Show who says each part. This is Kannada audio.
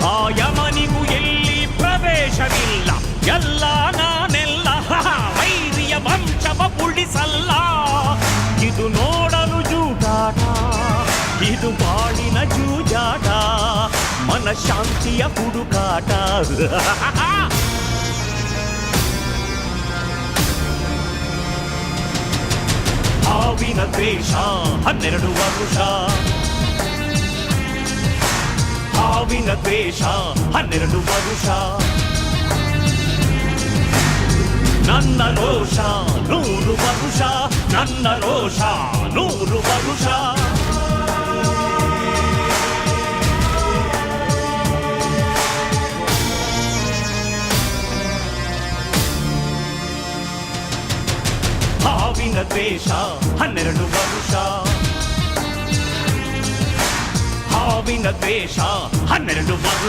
Speaker 1: ಆ ಯಮನಿಗೂ ಎಲ್ಲಿ ಪ್ರವೇಶವಿಲ್ಲ, ಎಲ್ಲ ನಾನೆಲ್ಲ ವೈರಿಯ ವಂಶವ ಉಳಿಸಲ್ಲ. ಇದು ನೋಡಲು ಜೂಜಾಟ, ಇದು ಬಾಳಿನ ಜೂಜಾಟ, ಮನಶಾಂತಿಯ ಹುಡುಕಾಟ. ಹಾವಿನ ದ್ವೇಷ 12 ವರುಷ, ಹಾವಿನ ದ್ವೇಷ 12 ವರುಷ. ನನ್ನ ರೋಷ 100 ವರುಷ, ನನ್ನ ರೋಷ 100 ವರುಷ. ಹಾವಿನ ದ್ವೇಷ 12 ವರುಷ, ಹಾವಿನ ದ್ವೇಷ 12 ವರುಷ.